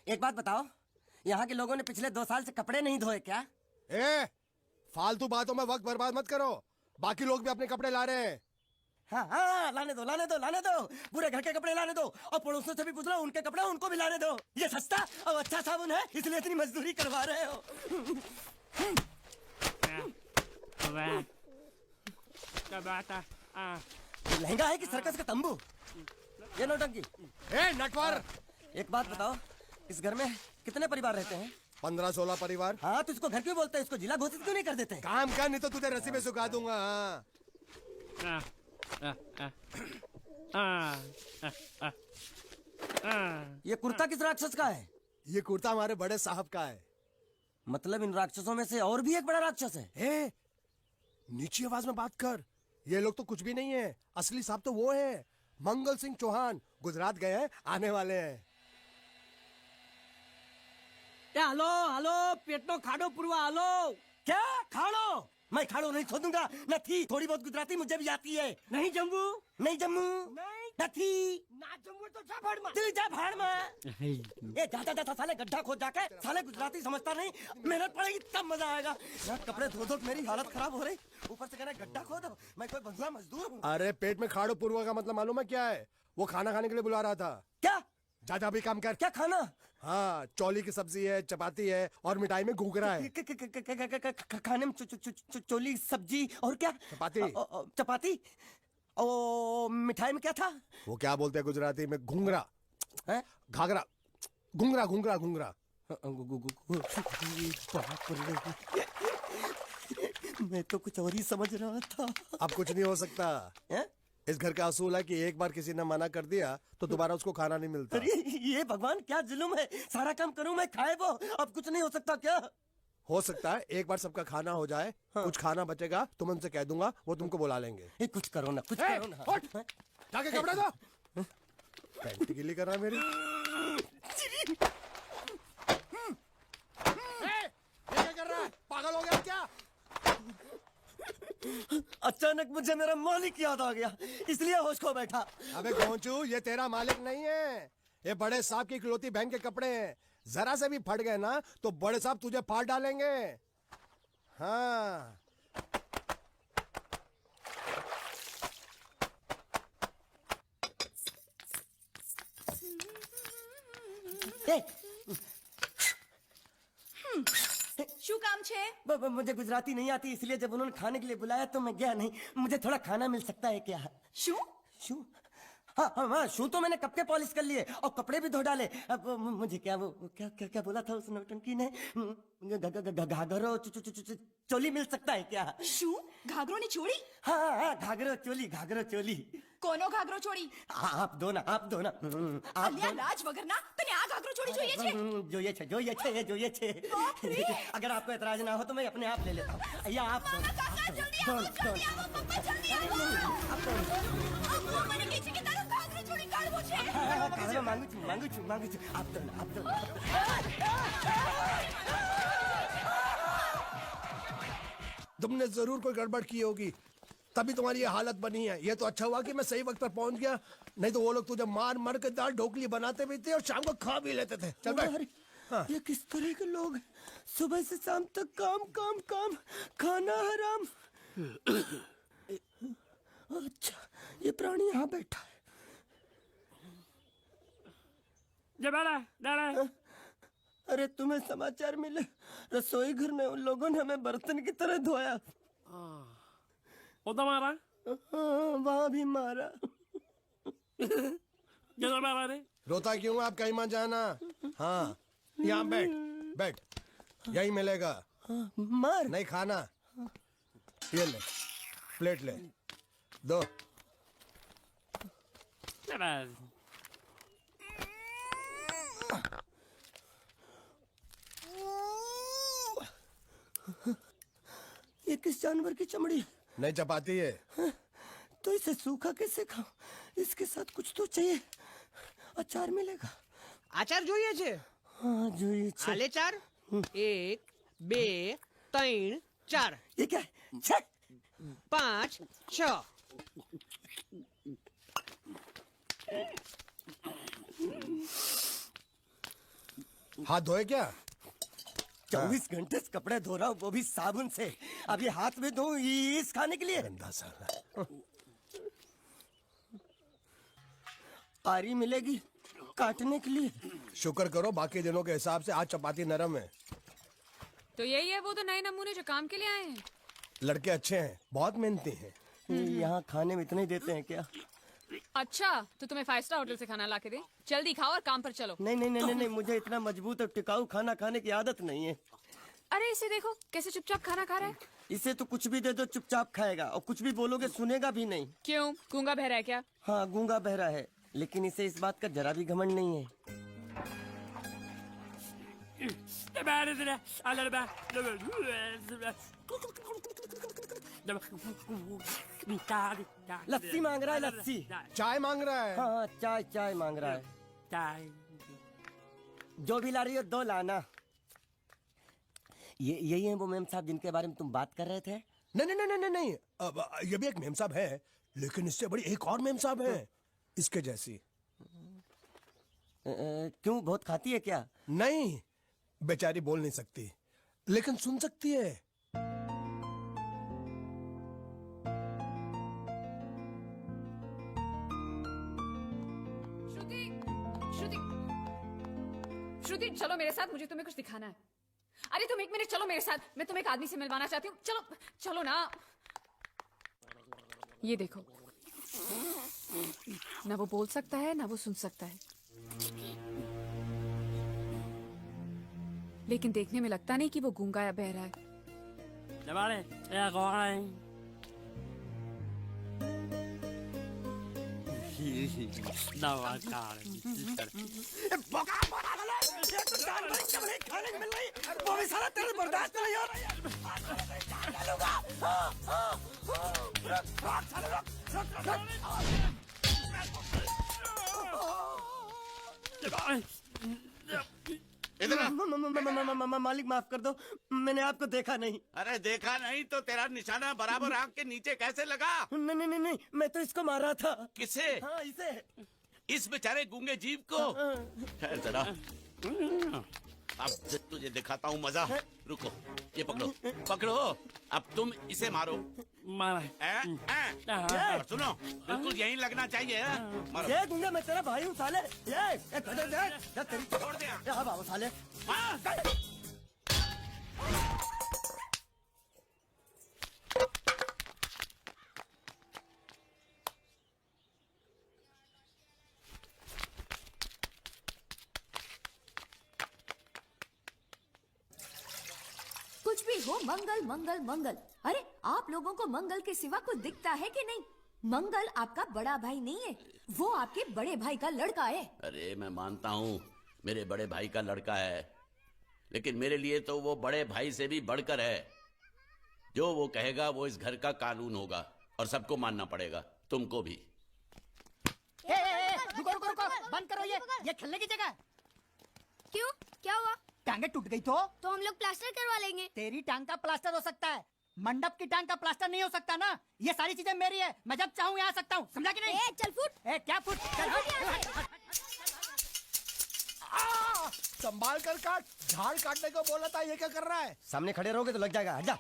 एक बात बताओ, यहाँ के लोगों ने पिछले 2 साल से कपड़े नहीं धोए क्या? फालतू बातों में वक्त बर्बाद मत करो। बाकी लोग भी अपने कपड़े ला रहे हैं। हाँ, लाने दो। पूरे घर के कपड़े लाने दो और पड़ोसियों से भी पूछ लो, उनके कपड़े उनको भी लाने दो। ये सस्ता और अच्छा साबुन है, इसलिए इतनी मजदूरी करवा रहे हो। लहंगा है कि सर्कस का तंबू? ये नौटंकी। नटवर, एक बात बताओ, इस घर में कितने परिवार रहते हैं? 15-16 परिवार। हाँ, तो इसको घर क्यों बोलते हैं? इसको जिला घोषित क्यों नहीं कर देते? काम कर, नहीं तो तुझे रस्सी में सुखा दूंगा। ये कुर्ता किस राक्षस का है? ये कुर्ता हमारे बड़े साहब का है। मतलब इन राक्षसों में से और भी एक बड़ा राक्षस है? नीची आवाज में बात कर। ये लोग तो कुछ भी नहीं है, असली साहब तो वो है मंगल सिंह चौहान। गुजरात गए हैं, आने वाले हैं। हेलो, पेटनो खाड़ो पुरवा, हेलो। क्या खाड़ो? मैं खाड़ो नहीं छोड़ूंगा। न थी, थोड़ी बहुत गुजराती मुझे भी आती है। नहीं जम्मू, नहीं न थी, ना जम्मू तो जा भाड़ में। जा भाड़ में। ये जा साले गड्ढा खोद जाके, साले गुजराती समझता नहीं। मेहनत पड़ेगी तब मजा आएगा। यार कपड़े धो धो मेरी हालत खराब हो रही, ऊपर से कह रहे गड्ढा खोदो। मैं कोई बंधुआ मजदूर हूँ? अरे पेट में खाड़ो पुरवा का मतलब मालूम है क्या है? वो खाना खाने के लिए बुला रहा था। क्या? जा भी काम कर। क्या खाना? हाँ, चौली की सब्जी है, चपाती है और मिठाई में घूघरा है। खाने में चोली सब्जी और क्या? चपाती। ओ मिठाई में क्या था? वो क्या बोलते हैं गुजराती में? घूंघरा है? घाघरा, घूंघरा। मैं तो कुछ और ही समझ रहा था। अब कुछ नहीं हो सकता है? इस घर का असूल है कि एक बार किसी ने मना कर दिया तो दोबारा उसको खाना नहीं मिलता। अरे ये भगवान क्या जुल्म है। सारा काम करूं मैं, खाए वो। अब कुछ नहीं हो सकता क्या? हो सकता है एक बार सबका खाना हो जाए। हाँ। कुछ खाना बचेगा तो मैं उनसे कह दूंगा, वो तुमको बुला लेंगे। कुछ करो ना, कुछ करो ना। जाके कपड़े दो। पैंट गिली कर रहा मेरी। क्या कर रहा है? पागल हो गया क्या? अचानक मुझे मेरा मालिक याद आ गया, इसलिए होश खो बैठा। अबे गोंचू, ये तेरा मालिक नहीं है, ये बड़े साहब की इकलौती बहन के कपड़े हैं। जरा से भी फट गए ना तो बड़े साहब तुझे फाड़ डालेंगे। हाँ। શું કામ છે? मुझे गुजराती नहीं आती, इसलिए जब उन्होंने खाने के लिए बुलाया तो मैं गया नहीं। मुझे थोड़ा खाना मिल सकता है क्या? શું? शू? हाँ, शू तो मैंने कब के पॉलिश कर लिए और कपड़े भी धो डाले। अब मुझे क्या क्या बोला था उस नौटंकी ने? घाघरो चोली मिल सकता है क्या? શું? ઘાઘરોની ચોળી? हाँ, घाघरो चोली। કોનો ઘાઘરો ચોળી? आप दो ना। અલ્યા લાજ વગરના, તને આ ઘાઘરો ચોળી જોઈએ છે? જોઈએ છે। अगर आपको एतराज ना हो तो मैं अपने आप ले लेता हूँ। या आप કાકા, જલ્દી આવો, પપ્પા જલ્દી આવો। અમ્મા મને કહે છે કે તારો ઘાઘરો ચોળી કાઢવો છે। मांगू छू। आप दो। तुमने जरूर कोई गड़बड़ की होगी, तभी तुम्हारी ये हालत बनी है। ये तो अच्छा हुआ कि मैं सही वक्त पर पहुंच गया, नहीं तो वो लोग तुझे मार के दाल ढोकली बनाते भी थे और शाम को खा भी लेते थे। चल बैठ। हाँ। ये किस तरह के लोग हैं? सुबह से शाम तक काम, खाना हराम। अच्छा, ये प्राणी यहाँ बैठा है। अरे तुम्हें समाचार मिले? रसोई घर में उन लोगों ने हमें बर्तन की तरह धोया। मारा? वहां भी मारा। रोता क्यों? आप कहीं मत जाना। हाँ, यहाँ बैठ, यही मिलेगा। मार नहीं खाना। ये ले, प्लेट ले, दो। ये किस जानवर की चमड़ी? नहीं चपाती है। तो इसे सूखा कैसे खाऊं? इसके साथ कुछ तो चाहिए। अचार मिलेगा? आचार જોઈએ છે? हाँ જોઈએ છે। આલે ચાર? 1 2 3 4। ये क्या है? 6 5 6। हाथ धोए क्या? 24 घंटे से कपड़े धो रहा हूँ, वो भी साबुन से। अब ये हाथ में धो इस खाने के लिए। गंदा साला। आरी मिलेगी काटने के लिए। शुक्र करो बाकी दिनों के हिसाब से आज चपाती नरम है। तो यही है वो तो नए नमूने जो काम के लिए आए हैं। लड़के अच्छे हैं, बहुत मेहनती हैं। यहाँ खाने में इतना ही देते हैं क्या? अच्छा तो तुम्हें 5 स्टार होटल से खाना ला के दे। जल्दी खाओ और काम पर चलो। नहीं नहीं नहीं नहीं, मुझे इतना मजबूत और टिकाऊ खाना खाने की आदत नहीं है। अरे इसे देखो कैसे चुपचाप खाना खा रहा है। इसे तो कुछ भी दे दो चुपचाप खाएगा, और कुछ भी बोलोगे सुनेगा भी नहीं। क्यों, गूंगा बहरा है क्या? हाँ गूंगा बहरा है, लेकिन इसे इस बात का जरा भी घमंड नहीं है। लस्सी मांग रहा है, लस्सी। चाय मांग रहा है। हाँ हाँ, चाय चाय मांग रहा है। जो भी ला रही हो 2 लाना। ये यही है वो मेम साहब जिनके बारे में तुम बात कर रहे थे? नहीं नहीं नहीं नहीं नहीं, अब ये भी एक मेम साहब है, लेकिन इससे बड़ी एक और मेम साहब है इसके जैसी। क्यों, बहुत खाती है क्या? नहीं, बेचारी बोल नहीं सकती लेकिन सुन सकती है। श्रुति, श्रुति, श्रुति चलो मेरे साथ, मुझे तुम्हें कुछ दिखाना है। अरे तुम 1 मिनट चलो मेरे साथ, मैं तुम्हें एक आदमी से मिलवाना चाहती हूँ। चलो चलो ना। ये देखो, ना वो बोल सकता है ना वो सुन सकता है, लेकिन देखने में लगता नहीं कि वो गूंगा या बहरा है। मालिक माफ कर दो, मैंने आपको देखा नहीं। अरे देखा नहीं तो तेरा निशाना बराबर आंख के नीचे कैसे लगा? नहीं नहीं नहीं नहीं, मैं तो इसको मार रहा था। किसे? हाँ इसे। इस बेचारे गूंगे जीव को? ठहर जरा, अब तुझे दिखाता हूँ मजा। रुको, ये पकड़ो पकड़ो, अब तुम इसे मारो। और सुनो, बिल्कुल यहीं लगना चाहिए। मारो। ये गूंगा, मैं तेरा भाई हूँ साले। ये छोड़ दे। हाँ बाबू साले। कुछ भी हो, मंगल मंगल मंगल। अरे आप लोगों को मंगल के सिवा कुछ दिखता है कि नहीं? मंगल आपका बड़ा भाई नहीं है, वो आपके बड़े भाई का लड़का है। अरे मैं मानता हूँ मेरे बड़े भाई का लड़का है, लेकिन मेरे लिए तो वो बड़े भाई से भी बढ़कर है। जो वो कहेगा वो इस घर का कानून होगा और सबको मानना पड़ेगा, तुमको भी। रुको रुको रुको, बंद करो ये खेलने की जगह। क्यों, क्या हुआ? टांगे टूट गई तो हम लोग प्लास्टर करवा लेंगे। तेरी टांग का प्लास्टर हो सकता है, मंडप की टांग का प्लास्टर नहीं हो सकता ना। ये सारी चीजें मेरी है, मैं जब चाहूँ यहाँ आ सकता हूँ, समझा कि नहीं? चल फुट। क्या फुट? संभाल कर काट, झाड़ काटने को बोला था, ये क्या कर रहा है? सामने खड़े रहोगे तो लग जाएगा, हट जा।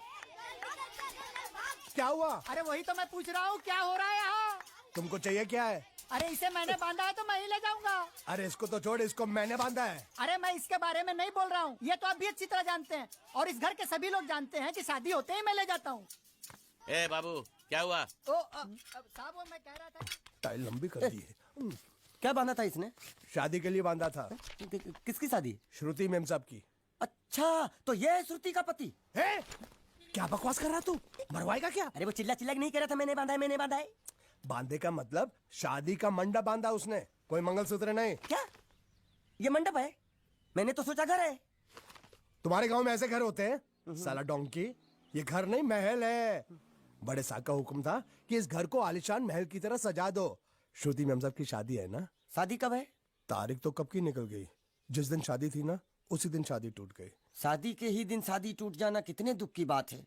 क्या हुआ? अरे वही तो मैं पूछ रहा हूँ, क्या हो रहा है यहाँ? तुमको चाहिए क्या है? अरे इसे मैंने बांधा है तो मैं ही ले जाऊंगा। अरे इसको तो छोड़, इसको मैंने बांधा है। अरे मैं इसके बारे में नहीं बोल रहा हूँ, ये तो आप भी अच्छी तरह जानते हैं, और इस घर के सभी लोग जानते हैं कि शादी होते ही मैं ले जाता हूँ। ए बाबू, क्या हुआ? साहब वो मैं कह रहा था, टाइल लंबी कर दी है। क्या बांधा था इसने? शादी के लिए बांधा था। किसकी शादी? श्रुति मेम साहब की। अच्छा, तो ये है श्रुति का पति? है? क्या बकवास कर रहा तू? मरवाएगा क्या? अरे वो चिल्ला चिल्ला के नहीं कह रहा था मैंने बांधा है, मैंने बांधा है। बांधे का मतलब शादी का मंडप बांधा उसने, कोई मंगलसूत्र नहीं। क्या ये मंडप है? मैंने तो सोचा घर है। तुम्हारे गांव में ऐसे घर होते हैं साला डोंकी? ये घर नहीं, महल है। बड़े साहब का हुक्म था कि इस घर को आलीशान महल की तरह सजा दो। श्रुति मेम साहब की शादी है ना? शादी कब है? तारीख तो कब की निकल गई, जिस दिन शादी थी ना उसी दिन शादी टूट गई। शादी के ही दिन शादी टूट जाना कितने दुख की बात है।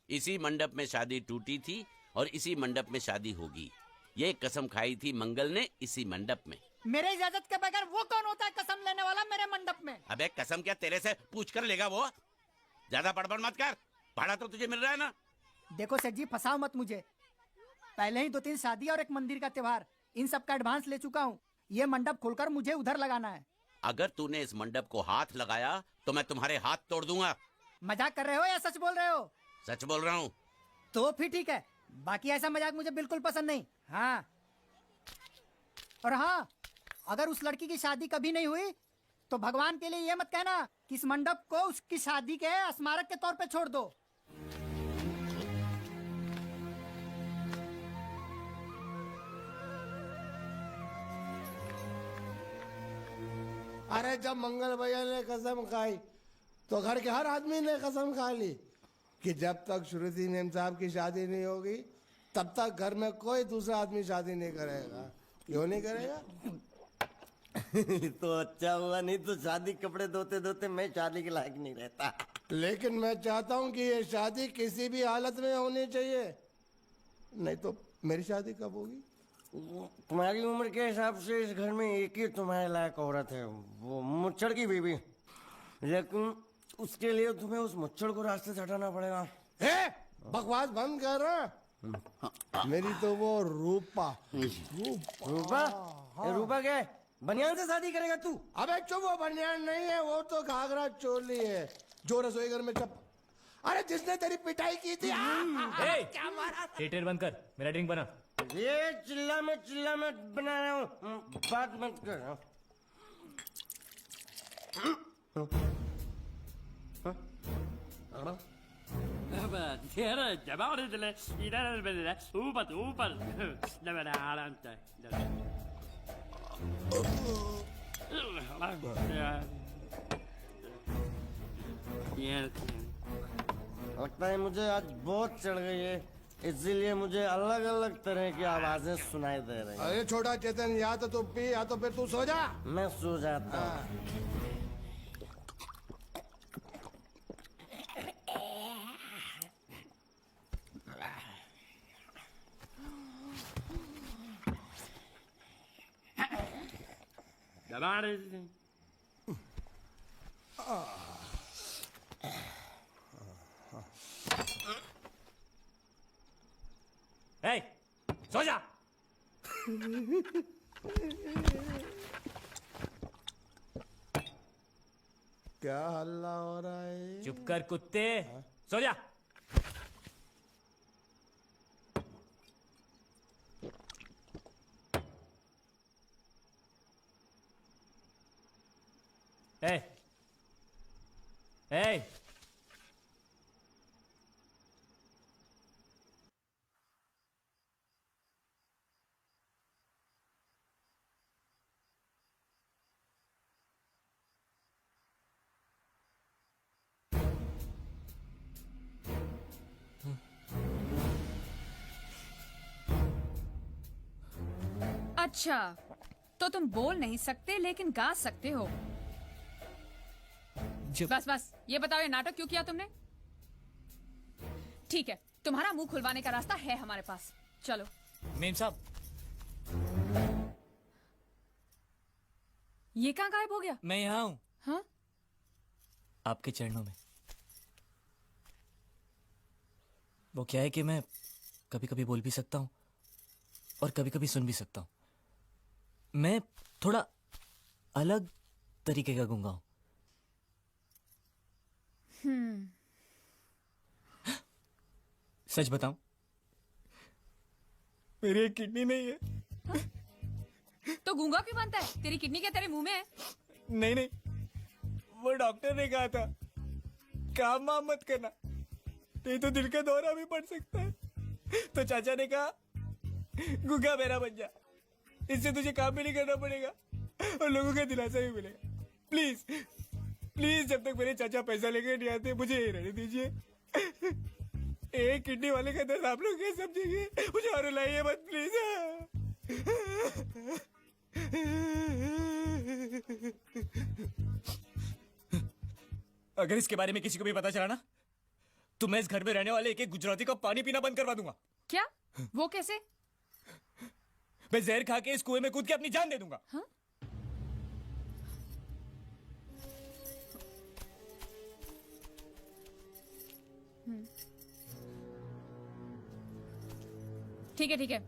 इसी मंडप में शादी टूटी थी और इसी मंडप में शादी होगी। ये कसम खाई थी मंगल ने इसी मंडप में। मेरे इजाजत के बगैर वो कौन होता है कसम लेने वाला मेरे मंडप में? अबे कसम क्या तेरे से पूछ कर लेगा वो? ज्यादा बड़बड़ मत कर, भाड़ा तो तुझे मिल रहा है ना। देखो सेठ जी, फंसाओ मत मुझे। पहले ही 2-3 शादी और एक मंदिर का त्योहार, इन सब का एडवांस ले चुका हूँ। ये मंडप खोलकर मुझे उधर लगाना है। अगर तूने इस मंडप को हाथ लगाया तो मैं तुम्हारे हाथ तोड़ दूंगा। मजाक कर रहे हो या सच बोल रहे हो? सच बोल रहा हूँ। तो फिर ठीक है, बाकी ऐसा मजाक मुझे बिल्कुल पसंद नहीं। हाँ, और हाँ, अगर उस लड़की की शादी कभी नहीं हुई तो भगवान के लिए ये मत कहना कि इस मंडप को उसकी शादी के स्मारक के तौर पे छोड़ दो। अरे जब मंगल भैया ने कसम खाई तो घर के हर आदमी ने कसम खा ली कि जब तक श्रुति नेम साहब की शादी नहीं होगी तब तक घर में कोई दूसरा आदमी शादी नहीं करेगा। क्यों नहीं करेगा? तो अच्छा हुआ, नहीं तो शादी कपड़े धोते धोते मैं शादी के लायक नहीं रहता। लेकिन मैं चाहता हूँ कि ये शादी किसी भी हालत में होनी चाहिए, नहीं तो मेरी शादी कब होगी? तुम्हारी उम्र के हिसाब से इस घर में एक ही तुम्हारे लायक औरत है, वो मुच्छड़ की बीवी। लेकिन उसके लिए तुम्हें उस मुच्छड़ को रास्ते से हटाना पड़ेगा। बकवास बंद कर। मेरी तो वो रूपा रूपा? रूपा क्या है? बनियान से शादी करेगा तू? अबे चुप, वो बनियान नहीं है, वो तो घाघरा चोली है जो रसोई घर में अरे जिसने तेरी पिटाई की थी। क्या मारा? थिएटर बंद कर, मेरा ड्रिंक बना। ये चिल्ला में बना रहा हूँ, बात मत कर। लगता है मुझे आज बहुत चढ़ गई है, इसीलिए मुझे अलग अलग तरह की आवाजें सुनाई दे रही हैं। अरे छोटा चेतन, या तो तू पी या तो फिर तू सो जा। मैं सो जाता हूँ। ए, सो जा। क्या हल्ला हो रहा है? चुप कर कुत्ते, सो जा। ए, ए, अच्छा, तो तुम बोल नहीं सकते लेकिन गा सकते हो। बस बस ये बताओ, ये नाटक क्यों किया तुमने? ठीक है, तुम्हारा मुंह खुलवाने का रास्ता है हमारे पास, चलो। मेम साहब, ये कहाँ गायब हो गया? मैं यहाँ हूँ। हाँ? आपके चरणों में। वो क्या है कि मैं कभी कभी बोल भी सकता हूँ और कभी कभी सुन भी सकता हूँ। मैं थोड़ा अलग तरीके का गूंगा हूँ। सच बताऊं, मेरी एक किडनी नहीं है। तो गूंगा क्यों बनता है? तेरी किडनी क्या तेरे मुंह में है? नहीं नहीं, वो डॉक्टर ने कहा था काम वाम मत करना, नहीं तो दिल का दौरा भी पड़ सकता है। तो चाचा ने कहा गूंगा मेरा बन जा, इससे तुझे काम भी नहीं करना पड़ेगा और लोगों का दिलासा भी मिलेगा। प्लीज प्लीज, जब तक मेरे चाचा पैसा लेके नहीं आते मुझे ये रहने दीजिए। एक किडनी वाले का दर्द आप लोग कैसे समझेंगे? मुझे और रुलाइए मत प्लीज। अगर इसके बारे में किसी को भी पता चला ना तो मैं इस घर में रहने वाले एक एक गुजराती का पानी पीना बंद करवा दूंगा। क्या? वो कैसे? मैं जहर खा के इस कुएं में कूद के अपनी जान दे दूंगा। हाँ? ठीक है ठीक है,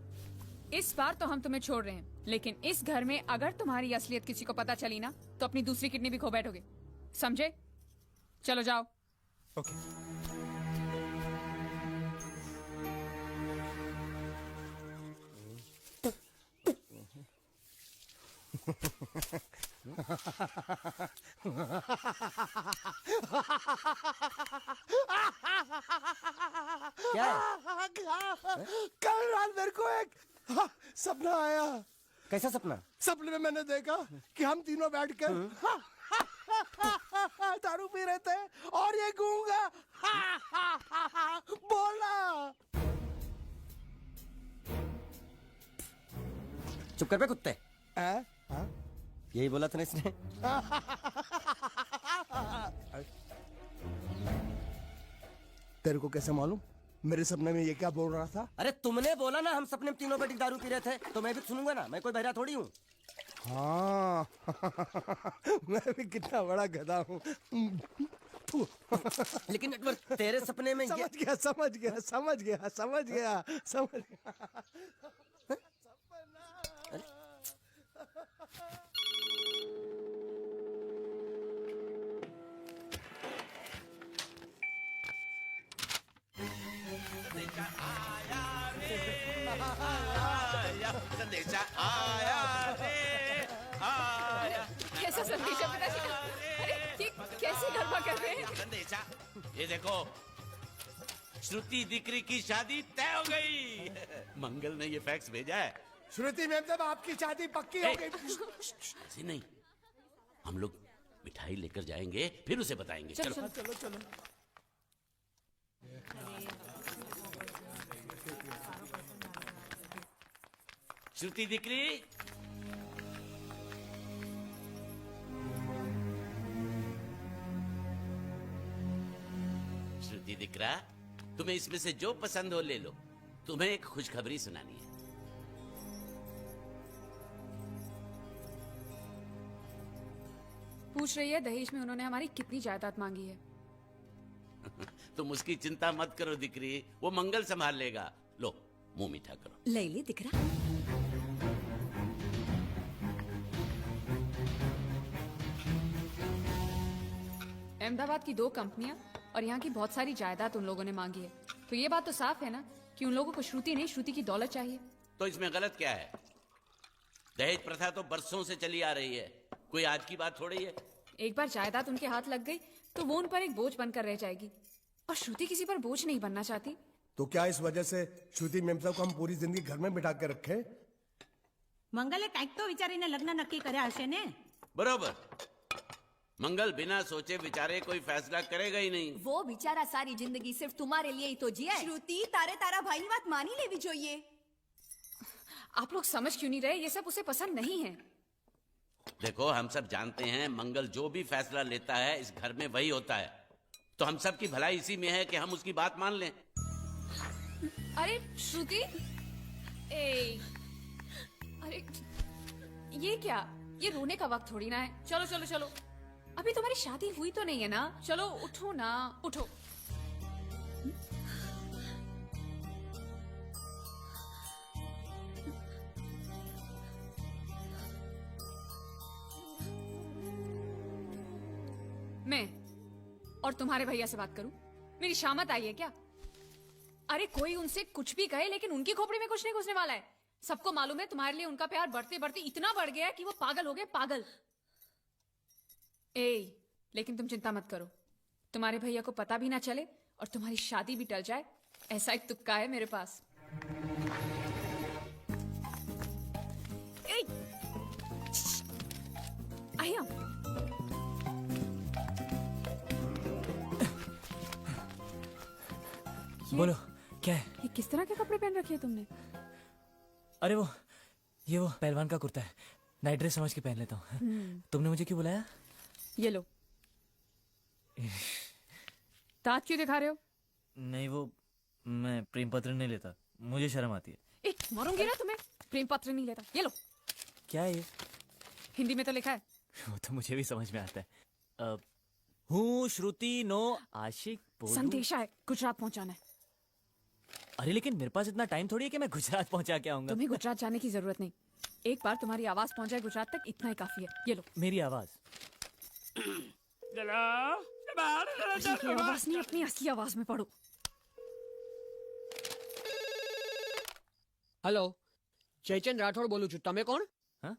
इस बार तो हम तुम्हें छोड़ रहे हैं, लेकिन इस घर में अगर तुम्हारी असलियत किसी को पता चली ना तो अपनी दूसरी किडनी भी खो बैठोगे, समझे? चलो जाओ। ओके। क्या है? कल रात मेरे को एक सपना आया। कैसा सपना? सपने में मैंने देखा कि हम तीनों बैठ कर दारू पी रहे थे और ये गूंगा बोला। चुप कर बे कुत्ते। हाँ? यही बोला था ना इसने। तेरे को कैसे मालूम मेरे सपने में ये क्या बोल रहा था? अरे तुमने बोला ना हम सपने में तीनों बैठ के दारू पी रहे थे, तो मैं भी सुनूंगा ना, मैं कोई बहरा थोड़ी हूँ। हाँ मैं भी कितना बड़ा गधा हूँ। लेकिन एक बार तेरे सपने में ये समझ गया। संदेशा आया रे आया। कैसा संदेश है पिताजी का? अरे ये कैसे गरबा कर रहे हैं? संदेशा, ये देखो, श्रुति दिकरी की शादी तय हो गई। मंगल ने ये फैक्स भेजा है। श्रुति मैम साहब आपकी शादी पक्की हो गई। ऐसे नहीं, हम लोग मिठाई लेकर जाएंगे फिर उसे बताएंगे। चलो चलो। श्रुति दिकरी, श्रुति दिकरा, तुम्हें इसमें से जो पसंद हो ले लो। तुम्हें एक खुशखबरी सुनानी है। पूछ रही है दहेज में उन्होंने हमारी कितनी जायदाद मांगी है। तुम उसकी चिंता मत करो दिकरी, वो मंगल संभाल लेगा। लो मुंह मीठा करो। ले ले दिख रहा। अहमदाबाद की 2 कंपनियां और यहाँ की बहुत सारी जायदाद उन लोगों ने मांगी है, तो ये बात तो साफ है ना कि उन लोगों को श्रुति नहीं, श्रुति की दौलत चाहिए। तो इसमें गलत क्या है? दहेज प्रथा तो बरसों से चली आ रही है, कोई आज की बात थोड़ी है। एक बार जायदाद उनके हाथ लग गई तो वो उन पर एक बोझ बनकर रह जाएगी, और श्रुति किसी पर बोझ नहीं बनना चाहती। तो क्या इस वजह से श्रुति मैम साहब को हम पूरी जिंदगी घर में बिठा के रखे? મંગલે કંઈક તો વિચારીને લગ્ન નક્કી કર્યા હશે ને? बरोबर, मंगल बिना सोचे विचारे कोई फैसला करेगा ही नहीं। वो बेचारा सारी जिंदगी सिर्फ तुम्हारे लिए ही तो जिया है। श्रुति तारे तारा भाई बात मानी लेवी જોઈએ। आप लोग समझ क्यों नहीं रहे? ये सब उसे पसंद नहीं है। देखो, हम सब जानते हैं मंगल जो भी फैसला लेता है इस घर में वही होता है, तो हम सब की भलाई इसी में है कि हम उसकी बात मान लें। अरे श्रुति, अरे ये क्या? ये रोने का वक्त थोड़ी ना है। चलो चलो चलो, अभी तुम्हारी शादी हुई तो नहीं है ना? चलो उठो ना, उठो। मैं और तुम्हारे भैया से बात करूं? मेरी शामत आई है क्या? अरे कोई उनसे कुछ भी कहे, लेकिन उनकी खोपड़ी में कुछ नहीं घुसने वाला है। सबको मालूम है तुम्हारे लिए उनका प्यार बढ़ते बढ़ते इतना बढ़ गया है कि वो पागल हो गए, पागल। लेकिन तुम चिंता मत करो, तुम्हारे भैया को पता भी ना चले और तुम्हारी शादी भी टल जाए, ऐसा एक तुक्का है मेरे पास। आया, बोलो क्या है? ये किस तरह के कपड़े पहन रखे हैं तुमने? अरे ये वो पहलवान का कुर्ता है, नाइट ड्रेस समझ के पहन लेता हूँ। तुमने मुझे क्यों बुलाया? ये लो। दांत क्यों दिखा रहे हो? नहीं, वो मैं प्रेम पत्र नहीं लेता, मुझे शर्म आती है। मारूंगी ना तुम्हें। प्रेम पत्र नहीं लेता। ये लो, क्या है ये? हिंदी में तो लिखा है। वो तो मुझे भी समझ में आता है। हूँ श्रुति नो आशिक बोलूं। संदेशा है, गुजरात पहुंचाना है। अरे लेकिन मेरे पास इतना टाइम थोड़ी है कि मैं गुजरात पहुंचा के आऊंगा। तुम्हें गुजरात जाने की जरूरत नहीं, एक बार तुम्हारी आवाज पहुंच जाए गुजरात तक, इतना ही काफी है। ये लो। मेरी आवाज? ये आवाज नहीं, अपनी असली आवाज में पढ़ो। हेलो, जयचंद राठौड़ बोलू छू, तमे कोण? हाँ?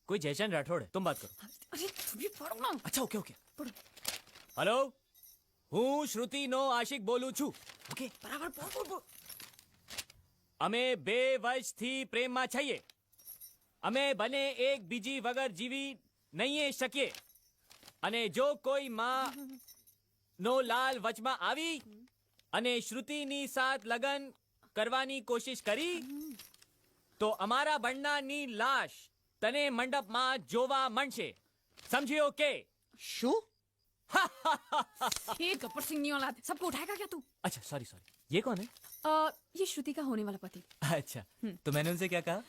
कोई जयचंद राठौड़ है, तुम बात करो। अरे तुम भी पढ़ो ना। अच्छा ओके ओके। पढ़ो। हेलो, हूँ श्रुति नो आशिक बोलू छू। ओके बराबर बोल बोल बोल। અમે બે વર્ષથી પ્રેમમાં છીએ. અમે બને એક બીજી વગર જીવી નહીં શકીએ. અને જો કોઈ માં નો લાલ વચમાં આવી અને શ્રુતિની સાથ લગન કરવાની કોશિશ કરી તો અમારા બંનેની લાશ તને મંડપમાં જોવા મળશે. સમજ્યો કે? શું? ये गब्बर सिंह नहीं औलाद, सबको उठाएगा क्या तू? अच्छा सॉरी सॉरी, ये कौन है? ये श्रुति का होने वाला पति। अच्छा, तो मैंने उनसे क्या कहा?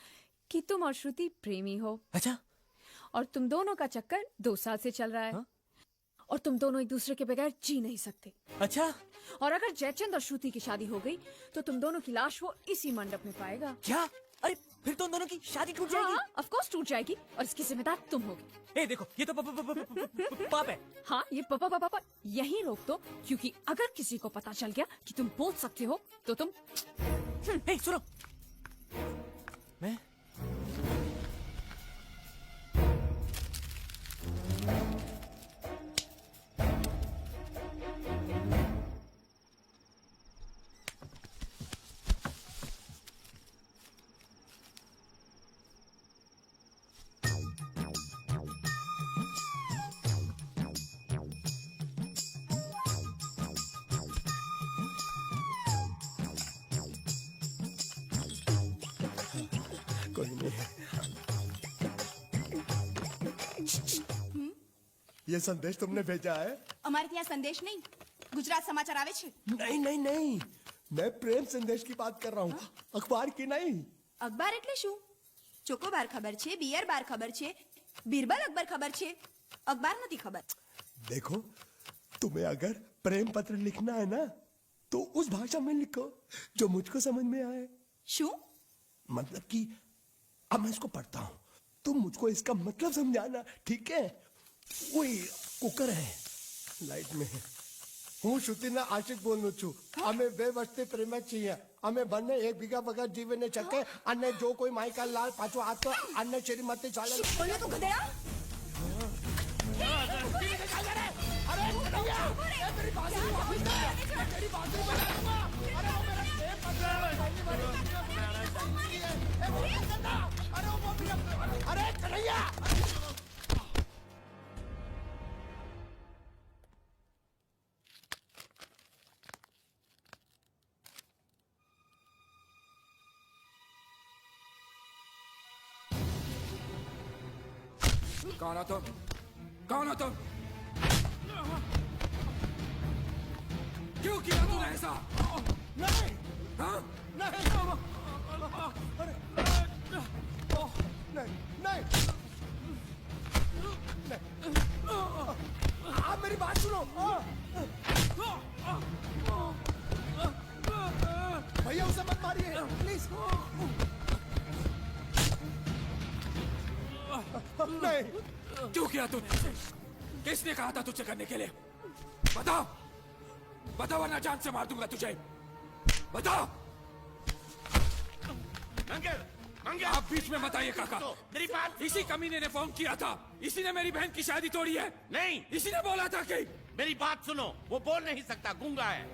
कि तुम और श्रुति प्रेमी हो। अच्छा, और तुम दोनों का चक्कर 2 साल से चल रहा है। हाँ? और तुम दोनों एक दूसरे के बगैर जी नहीं सकते। अच्छा, और अगर जयचंद और श्रुति की शादी हो गई तो तुम दोनों की लाश वो इसी मंडप में पाएगा। क्या? अरे फिर तो उन दोनों की शादी टूट जाएगी। हाँ, ऑफ कोर्स टूट जाएगी, और इसकी जिम्मेदार तुम होगे। ए देखो, ये तो पाप है। हाँ, ये पापा यहीं रोक दो, क्योंकि अगर किसी को पता चल गया कि तुम बोल सकते हो तो तुम। ए सुनो, मैं कोई नहीं। ये संदेश तुमने भेजा है? અમારે ત્યાં સંદેશ નહીં, ગુજરાત સમાચાર આવે છે। नहीं नहीं नहीं, मैं प्रेम संदेश की बात कर रहा हूँ, अखबार की नहीं। અખબાર એટલે શું? ચોકોબાર ખબર છે, બિયર બાર ખબર છે, બીરબલ અકબર ખબર છે, અખબાર નથી ખબર। देखो, तुम्हें अगर प्रेम पत्र लिखना है ना तो उस भाषा में लिखो जो मुझको समझ में आए। શું? मतलब कि अब मैं इसको पढ़ता हूँ, तुम मुझको इसका मतलब समझाना, ठीक है? वही कुकर है लाइट में है। હું શ્રુતિના આશિક બોલું છું. અમે 2 વર્ષથી પ્રેમ છીએ. અમે બંને એકબીજા વગર જીવી ન શકે અને જો કોઈ માઈકા લાલ પાછો આતો અને શ્રીમતી ચાલે. બોલ્યો તું ગધેડા? अरे कन्हैया, ये मेरी बांसुरी वापस दे, तेरी बांसुरी बजा दूंगा। अरे वो मेरा प्रेम पत्र है, अरे वो मेरा, अरे कन्हैया। कौन हो तुम? कौन हो तुम? क्यों किया तूने ऐसा? नहीं, हाँ? नहीं, अरे नहीं, नहीं, आप मेरी बात सुनो। भैया उसे मत मारिए, प्लीज। नहीं। क्यों किया तूने ऐसे? किसने कहा था तुझसे करने के लिए? बताओ, बताओ वरना जान से मार दूंगा तुझे। बताओ। आप बीच में बताइए काका। मेरी बात, इसी कमीने ने फोन किया था, इसी ने मेरी बहन की शादी तोड़ी है। नहीं, इसी ने बोला था कि मेरी बात सुनो, वो बोल नहीं सकता, गूंगा है।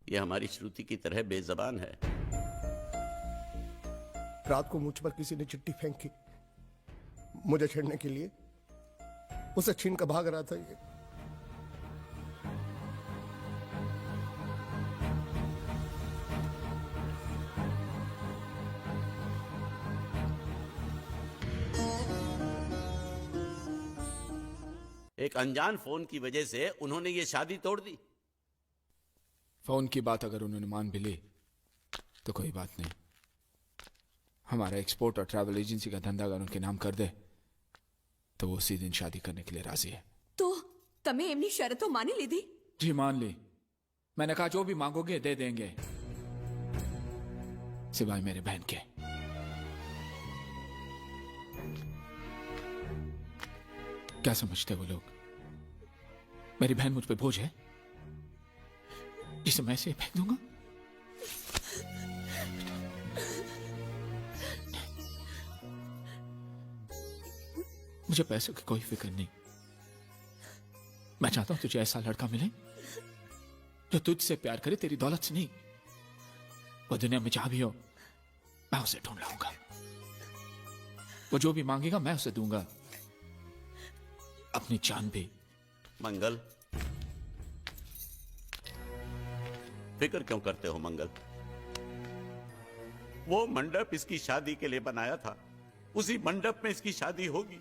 ये हमारी श्रुति की तरह बेजबान है। रात को मुझ पर किसी ने चिट्ठी फेंकी मुझे छेड़ने के लिए। उसे छीन कर भाग रहा था ये। एक अनजान फोन की वजह से उन्होंने ये शादी तोड़ दी। फोन की बात अगर उन्होंने मान भी ली तो कोई बात नहीं। हमारा एक्सपोर्ट और ट्रैवल एजेंसी का धंधा अगर उनके नाम कर दे तो वो उसी दिन शादी करने के लिए राजी है। तो तमे एमनी शरतो मानी लीधी? जी मान ली। मैंने कहा जो भी मांगोगे दे देंगे, सिवाय मेरे बहन के। क्या समझते वो लोग? मेरी बहन मुझ पे बोझ है जिसे मैं ऐसे फेंक दूंगा? मुझे पैसों की कोई फिक्र नहीं। मैं चाहता हूं तुझे ऐसा लड़का मिले जो तुझसे प्यार करे, तेरी दौलत से नहीं। वो दुनिया में जहां भी हो मैं उसे ढूंढ लाऊंगा। वो जो भी मांगेगा मैं उसे दूंगा, अपनी जान भी। मंगल, फिक्र क्यों करते हो मंगल? वो मंडप इसकी शादी के लिए बनाया था, उसी मंडप में इसकी शादी होगी।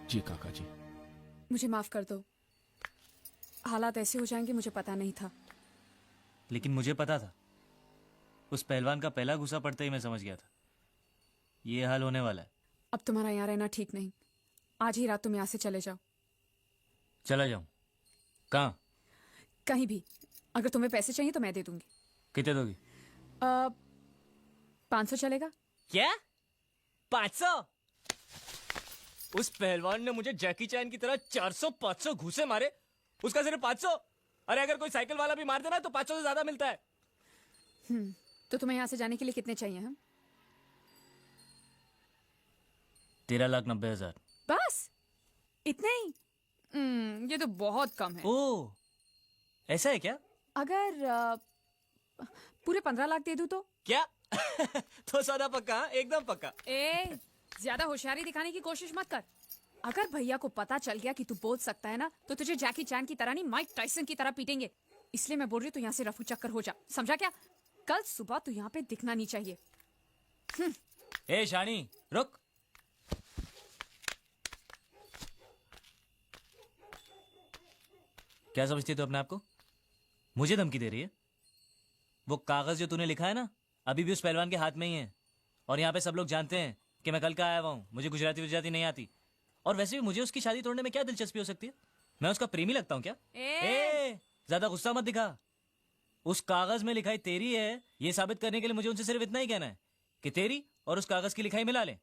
जी काका जी। मुझे माफ कर दो, हालात ऐसे हो जाएंगे मुझे पता नहीं था। लेकिन मुझे पता था। उस पहलवान का पहला गुस्सा पड़ते ही मैं समझ गया था ये हाल होने वाला है। अब तुम्हारा यहाँ रहना ठीक नहीं। आज ही रात तुम यहाँ से चले जाओ। चला जाऊं? कहाँ? कहीं भी। अगर तुम्हें पैसे चाहिए तो मैं दे दूंगी। कितने दोगी? 500 चलेगा? क्या? 500? उस पहलवान ने मुझे जैकी चैन की तरह 400-500 घूसे मारे, उसका सिर्फ 500? अरे अगर कोई साइकिल वाला भी मार देना तो 500 से ज्यादा मिलता है। तो तुम्हें यहाँ से जाने के लिए कितने चाहिए? हम 13,90,000। बस इतने ही? ये तो बहुत कम है। ओह, ऐसा है क्या? अगर पूरे 15 लाख दे दूं तो? क्या? तो सौदा पक्का? हाँ? एकदम पक्का। ए, ज्यादा होशियारी दिखाने की कोशिश मत कर। अगर भैया को पता चल गया कि तू बोल सकता है ना, तो तुझे जैकी चैन की तरह नहीं, माइक टाइसन की तरह पीटेंगे। इसलिए मैं बोल रही हूँ तू यहाँ से रफू चक्कर हो जा, समझा क्या? कल सुबह तू यहाँ पे दिखना नहीं चाहिए। ए शानी, रुक। क्या समझती तू अपने आप को? मुझे धमकी दे रही है? वो कागज जो तूने लिखा है ना, अभी भी उस पहलवान के हाथ में ही है। और यहाँ पे सब लोग जानते हैं कि मैं कल का आया हुआ हूँ, मुझे गुजराती नहीं आती। और वैसे भी मुझे उसकी शादी तोड़ने में क्या दिलचस्पी हो सकती है? मैं उसका प्रेमी लगता हूँ क्या? ज्यादा गुस्सा मत दिखा। उस कागज में लिखाई तेरी है, ये साबित करने के लिए मुझे उनसे सिर्फ इतना ही कहना है कि तेरी और उस कागज की लिखाई मिला ले।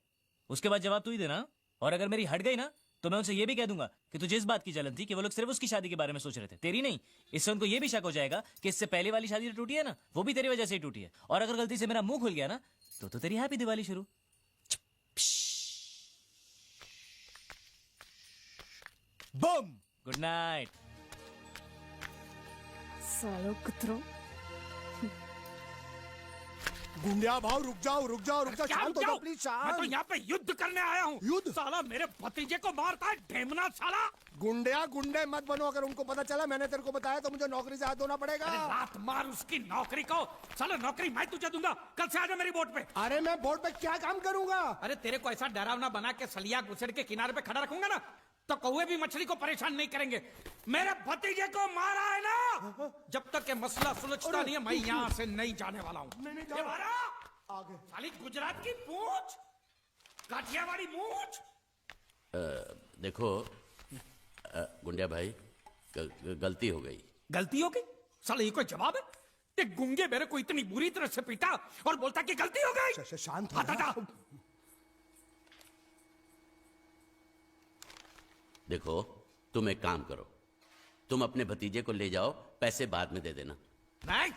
उसके बाद जवाब तू ही देना। और अगर मेरी हट गई ना, तो मैं उनसे ये भी कह दूंगा कि तुझे इस बात की जलन थी कि वो लोग सिर्फ उसकी शादी के बारे में सोच रहे थे, तेरी नहीं। इससे उनको ये भी शक हो जाएगा कि इससे पहले वाली शादी जो टूटी है ना, वो भी तेरी वजह से ही टूटी है। और अगर गलती से मेरा मुंह खुल गया ना, तो तेरी हैप्पी दिवाली शुरू। बम। Good night. सालो कुत्रो। गुंडिया भाव रुक जाओ शांत हो जाओ प्लीज, शांत। मैं तो यहाँ पे युद्ध करने आया हूँ। युद्ध? साला मेरे भतीजे को मारता है ढेमना साला। गुंडे मत बनो। अगर उनको पता चला मैंने तेरे को बताया तो मुझे नौकरी से हाथ धोना पड़ेगा। अरे लात मार उसकी नौकरी को। साला नौकरी मैं तुझे दूंगा, कल से आजा मेरी बोट पे। अरे मैं बोट पे क्या काम करूंगा? अरे तेरे को ऐसा डरावना बना के सलिया गुसड़ के किनारे पे खड़ा रखूंगा ना, तो कौवे भी मछली को परेशान नहीं करेंगे। मेरे भतीजे को मारा है ना, जब तक ये मसला सुलझता नहीं है, मैं यहाँ से नहीं जाने वाला हूँ। साली गुजरात की पूंछ, काठियावाड़ी मूंछ। देखो गुंडिया भाई, गलती हो गई। गलती हो गई? साला ये कोई जवाब है? ये गुंगे मेरे को इतनी बुरी तरह से पीटा और बोलता कि गलती हो गई। शांत हो जा। देखो तुम एक काम करो, तुम अपने भतीजे को ले जाओ, पैसे बाद में दे देना। नहीं,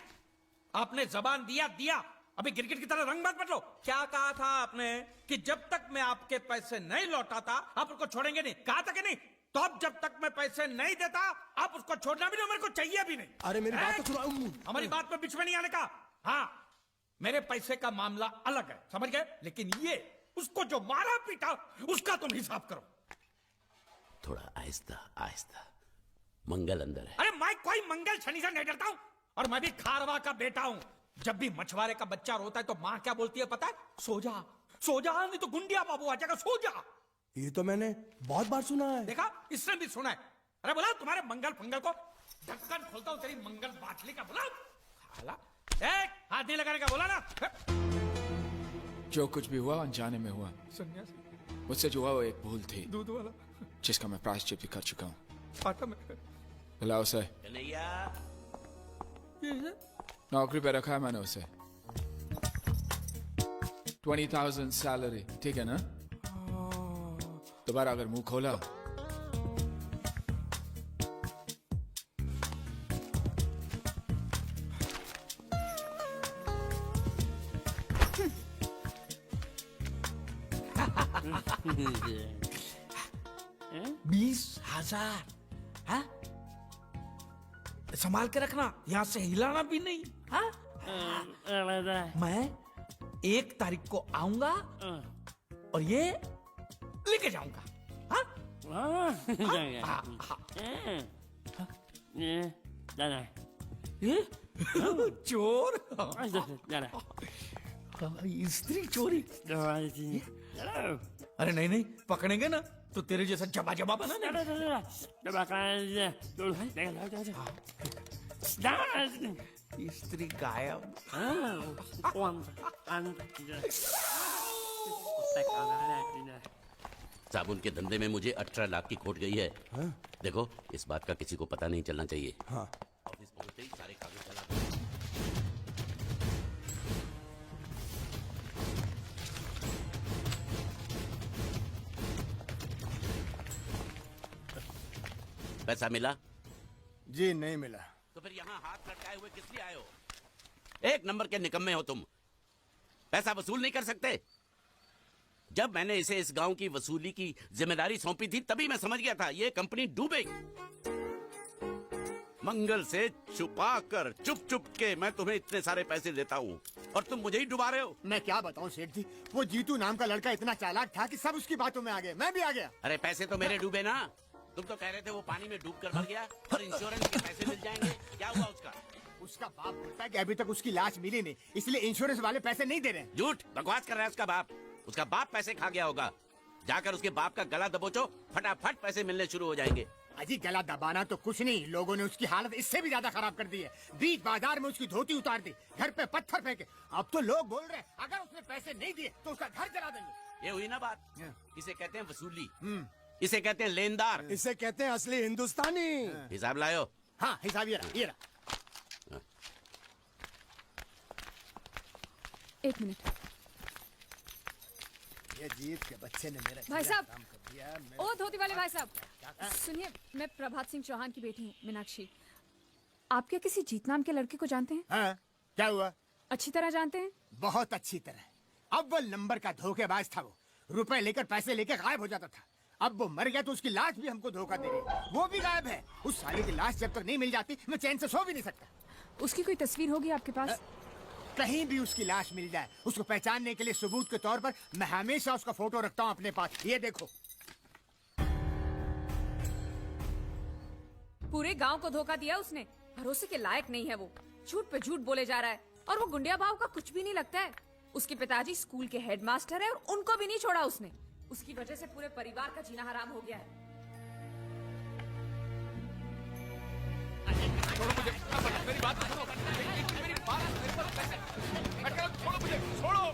आपने जबान दिया, अभी गिरगिट की तरह रंग मत बदलो। क्या कहा था आपने कि जब तक मैं आपके पैसे नहीं लौटाता आप उसको छोड़ेंगे नहीं? कहा था कि नहीं? तो अब जब तक मैं पैसे नहीं देता आप उसको छोड़ना भी नहीं, मेरे को चाहिए भी नहीं। अरे मेरी बात तो सुनो। हमारी बात में बीच में नहीं आने का। हाँ, मेरे पैसे का मामला अलग है, समझ गए? लेकिन ये उसको जो मारा पीटा उसका तुम हिसाब करो। थोड़ा आहिस्ता आहिस्ता, मंगल अंदर है। अरे मैं कोई मंगल शनि से नहीं डरता हूं, और मैं भी खारवा का बेटा हूं। जब भी मछुआरे का बच्चा रोता है तो माँ क्या बोलती है पता है? सो जा, नहीं तो गुंडिया बाबू आ जाएगा, सो जा। ये तो मैंने बहुत बार सुना है। देखा, इसने भी सुना है। अरे बोला तुम्हारे मंगल फंगल को, ढक्कन खोलता हूँ तेरी मंगल बाटली का, बोला खाला। हाथ नहीं लगाने का बोला ना। जो कुछ भी हुआ अनजाने में हुआ। सन्यासी मुझसे जो हुआ वो एक भूल थी दूध वाला जिसका मैं प्रायश्चित भी कर चुका हूँ। आता में बुलाओ उसे। कन्हैया, नौकरी पे रखा है मैंने उसे। 20,000 सैलरी, ठीक है ना? दोबारा अगर मुंह खोला $20,000, संभाल के रखना, यहाँ से हिलाना भी नहीं। हाँ? मैं 1 तारीख को आऊंगा और ये लेके जाऊंगा। हाँ? ये चोर, स्त्री चोरी। अरे नहीं नहीं, पकड़ेंगे ना तो तेरे जैसा जबा जबा बना स्त्री गायब। साबुन के धंधे में मुझे 18 लाख की खोट गई है। देखो, इस बात का किसी को पता नहीं चलना चाहिए। ऑफिस पहुंचते ही सारे कागज जला दो। पैसा मिला? जी नहीं मिला। तो फिर यहाँ हाथ लटकाए हुए किस लिए आए हो? एक नंबर के निकम्मे हो तुम। पैसा वसूल नहीं कर सकते? जब मैंने इसे इस गांव की वसूली की जिम्मेदारी सौंपी थी तभी मैं समझ गया था ये कंपनी डूबेगी। मंगल से छुपा कर चुप चुप के मैं तुम्हें इतने सारे पैसे देता हूँ और तुम मुझे ही डुबा रहे हो। मैं क्या बताऊं सेठ जी, वो जीतू नाम का लड़का इतना चालाक था कि सब उसकी बातों में आ गए, मैं भी आ गया। अरे पैसे तो मेरे डूबे ना। तुम तो कह रहे थे वो पानी में डूब कर मर गया और इंश्योरेंस के पैसे मिल जाएंगे। क्या हुआ उसका? उसका बाप बोलता है कि अभी तक उसकी लाश मिली नहीं, इसलिए इंश्योरेंस वाले पैसे नहीं दे रहे। झूठ बकवास कर रहा है उसका बाप। उसका बाप पैसे खा गया होगा। जाकर उसके बाप का गला दबोचो, फटाफट पैसे मिलने शुरू हो जाएंगे। अजी गला दबाना तो कुछ नहीं, लोगों ने उसकी हालत इससे भी ज्यादा खराब कर दी है। बीच बाजार में उसकी धोती उतार दी, घर पे पत्थर फेंके। अब तो लोग बोल रहे हैं अगर उसने पैसे नहीं दिए तो उसका घर जला देंगे। ये हुई ना बात। इसे कहते हैं वसूली, इसे कहते हैं लेनदार, इसे कहते हैं असली हिंदुस्तानी। हिसाब लायो। हाँ हिसाब ये रहा, ये रहा। 1 मिनट। ये जीत के बच्चे ने मेरा भाई साहब, काम कर दिया। ओ धोती वाले भाई साहब, सुनिए, मैं प्रभात सिंह चौहान की बेटी हूँ, मीनाक्षी। आप क्या किसी जीत नाम के लड़के को जानते हैं? हाँ, क्या हुआ? अच्छी तरह जानते हैं? बहुत अच्छी तरह। अव्वल नंबर का धोखेबाज था वो, रुपए लेकर पैसे लेकर गायब हो जाता था। अब वो मर गया तो उसकी लाश भी हमको धोखा दे रही, वो भी गायब है। उस साले की लाश जब तक नहीं मिल जाती मैं चैन से सो भी नहीं सकता। उसकी कोई तस्वीर होगी आपके पास? कहीं भी उसकी लाश मिल जाए, उसको पहचानने के लिए सबूत के तौर पर मैं हमेशा उसका फोटो रखता हूँ अपने पास। ये देखो। पूरे गांव को धोखा दिया उसने। भरोसे के लायक नहीं है वो। झूठ पे झूठ बोले जा रहा है और वो गुंडिया भाव का कुछ भी नहीं लगता है। उसके पिताजी स्कूल के हेडमास्टर है और उनको भी नहीं छोड़ा उसने। उसकी वजह से पूरे परिवार का जीना हराम हो गया है। मेरी बात तो सुनो, मेरी बात, मेरे पर पैसे छोड़ो मुझे, छोड़ो।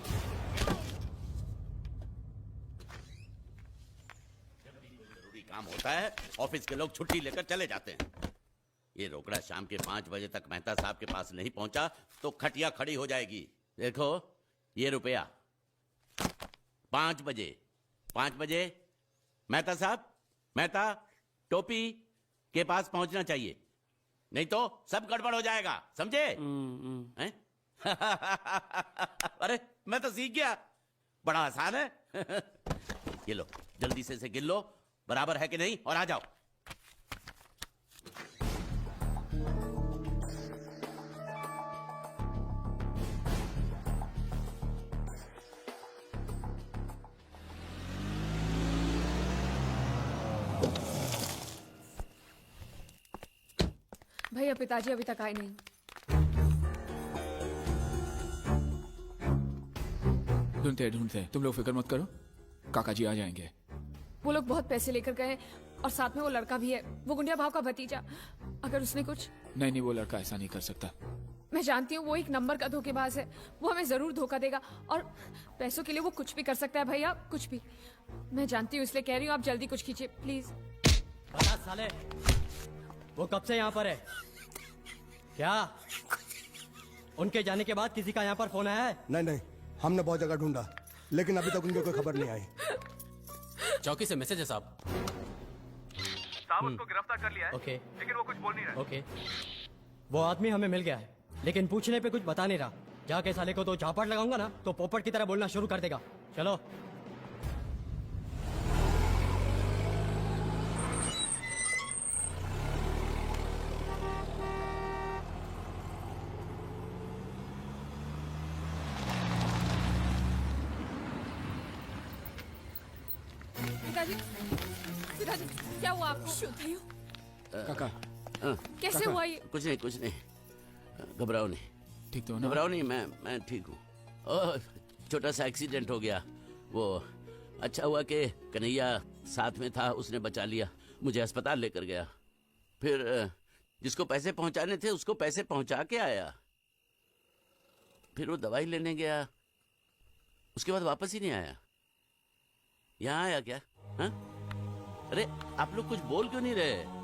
जरूरी काम होता है ऑफिस के लोग छुट्टी लेकर चले जाते हैं। ये रोकड़ा शाम के 5 बजे तक मेहता साहब के पास नहीं पहुंचा तो खटिया खड़ी हो जाएगी। देखो ये रुपया 5 बजे मेहता साहब, मेहता टोपी के पास पहुंचना चाहिए, नहीं तो सब गड़बड़ हो जाएगा, समझे? हैं? अरे मैं तो सीख गया, बड़ा आसान है। ये लो, जल्दी से इसे गिन लो, बराबर है कि नहीं, और आ जाओ। भैया पिताजी अभी तक आए नहीं। ढूंढते तुम लोग फिक्र मत करो, काका जी आ जाएंगे। वो लोग बहुत पैसे लेकर गए और साथ में वो लड़का भी है, वो गुंडिया भाव का भतीजा। अगर उसने कुछ... नहीं, वो लड़का ऐसा नहीं कर सकता। मैं जानती हूँ वो एक नंबर का धोखेबाज है, वो हमें जरूर धोखा देगा और पैसों के लिए वो कुछ भी कर सकता है भैया, कुछ भी। मैं जानती हूँ, इसलिए कह रही हूँ आप जल्दी कुछ कीजिए प्लीज। बता साले, वो कब से यहाँ पर है? क्या उनके जाने के बाद किसी का यहाँ पर फोन आया है? नहीं, हमने बहुत जगह ढूंढा, लेकिन अभी तक उनकी कोई खबर नहीं आई। चौकी से मैसेज है साहब। उसको गिरफ्तार कर लिया है। ओके, लेकिन वो कुछ बोल नहीं रहा। ओके। वो आदमी हमें मिल गया है, लेकिन पूछने पे कुछ बता नहीं रहा। जाके साले को तो झापड़ लगाऊंगा ना, तो पोपट की तरह बोलना शुरू कर देगा। चलो। पिताजी, पिताजी, क्या हुआ आपको? काका, कैसे काका। हुआ ये? कुछ नहीं, घबराओ नहीं, ठीक तो हो ना? घबराओ नहीं, मैं ठीक हूँ। ओह, छोटा सा एक्सीडेंट हो गया। वो अच्छा हुआ कि कन्हैया साथ में था, उसने बचा लिया, मुझे अस्पताल लेकर गया। फिर जिसको पैसे पहुंचाने थे उसको पैसे पहुंचा के आया। फिर वो दवाई लेने गया, उसके बाद वापस ही नहीं आया। यहाँ आया क्या? हाँ? अरे आप लोग कुछ बोल क्यों नहीं रहे?